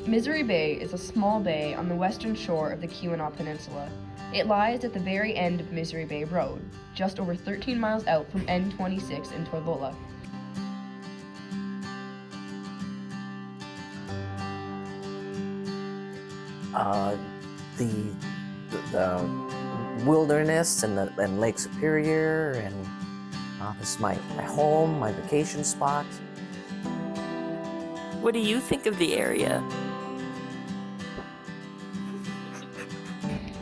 Misery Bay is a small bay on the western shore of the Keweenaw Peninsula. It lies at the very end of Misery Bay Road, just over 13 miles out from N26 in Toivola. The wilderness and Lake Superior, and this is my home, my vacation spot. What do you think of the area?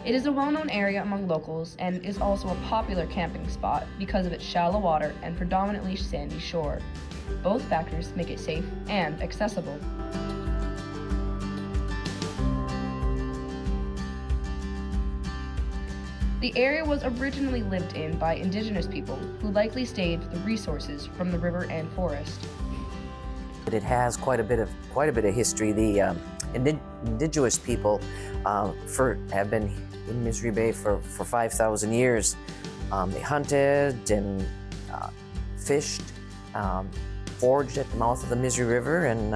It is a well-known area among locals and is also a popular camping spot because of its shallow water and predominantly sandy shore. Both factors make it safe and accessible. The area was originally lived in by indigenous people who likely saved the resources from the river and forest. It has quite a bit of history. The indigenous people have been in Misery Bay for 5,000 years. They hunted and fished, foraged at the mouth of the Misery River, and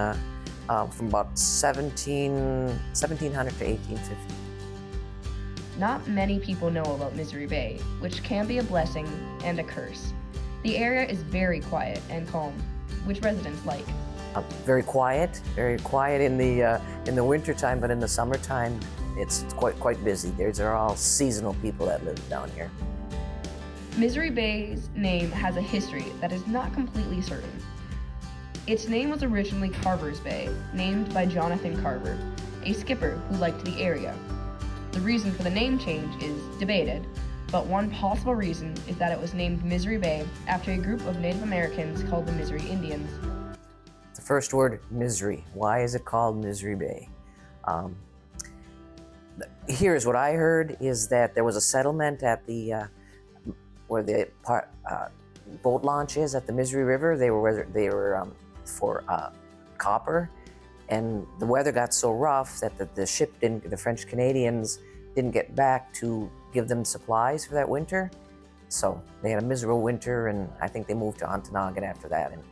from about 1700 to 1850. Not many people know about Misery Bay, which can be a blessing and a curse. The area is very quiet and calm, which residents like. Very quiet in the winter time, but in the summertime, it's quite busy. These are all seasonal people that live down here. Misery Bay's name has a history that is not completely certain. Its name was originally Carver's Bay, named by Jonathan Carver, a skipper who liked the area. The reason for the name change is debated, but one possible reason is that it was named Misery Bay after a group of Native Americans called the Misery Indians. The first word, misery. Why is it called Misery Bay? Here's what I heard, is that there was a settlement at the where the boat launch is at the Misery River. They were for copper, and the weather got so rough that the French Canadians didn't get back to give them supplies for that winter. So they had a miserable winter, and I think they moved to Ontonagon after that. And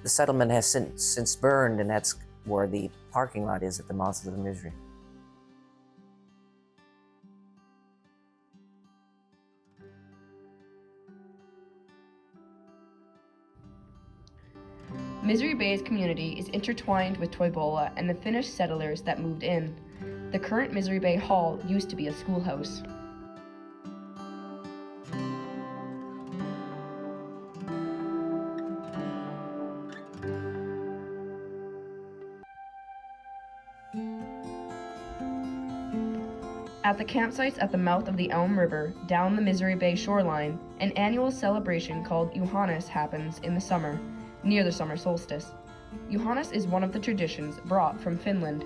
the settlement has since burned, and that's where the parking lot is at the mouth of the Misery. Misery Bay's community is intertwined with Toivola and the Finnish settlers that moved in. The current Misery Bay Hall used to be a schoolhouse. At the campsites at the mouth of the Elm River, down the Misery Bay shoreline, an annual celebration called Johannes happens in the summer, near the summer solstice. Johannes is one of the traditions brought from Finland.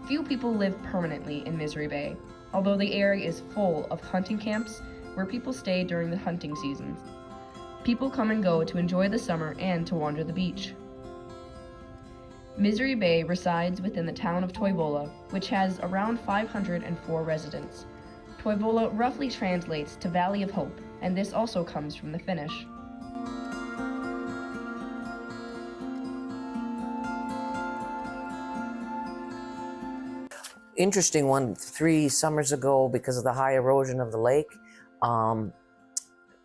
Few people live permanently in Misery Bay, although the area is full of hunting camps where people stay during the hunting seasons. People come and go to enjoy the summer and to wander the beach. Misery Bay resides within the town of Toivola, which has around 504 residents. Toivola roughly translates to Valley of Hope, and this also comes from the Finnish. Interesting one, 3 summers ago, because of the high erosion of the lake,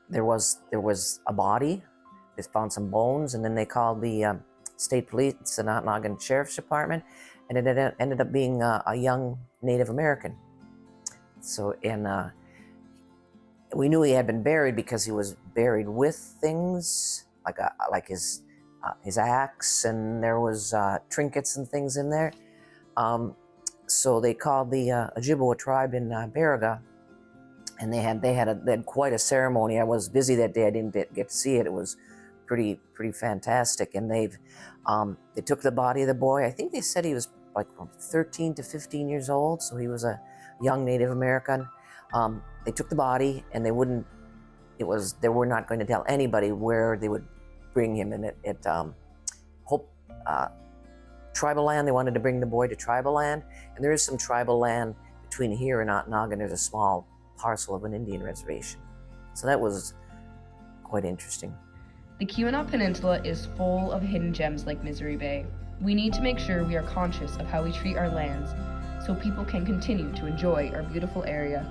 there was a body. They found some bones, and then they called the state police, the Ontonagon Sheriff's Department, and it ended up being a young Native American. So, and we knew he had been buried because he was buried with things like his axe, and there was trinkets and things in there. So they called the Ojibwa tribe in Baraga, and they had quite a ceremony. I was busy that day; I didn't get to see it. It was pretty fantastic. And they took the body of the boy. I think they said he was like from 13 to 15 years old, so he was a young Native American. They took the body, and they were not going to tell anybody where they would bring him. And tribal land, they wanted to bring the boy to tribal land, and there is some tribal land between here and Ontonagon. There's a small parcel of an Indian reservation. So that was quite interesting. The Keweenaw Peninsula is full of hidden gems like Misery Bay. We need to make sure we are conscious of how we treat our lands so people can continue to enjoy our beautiful area.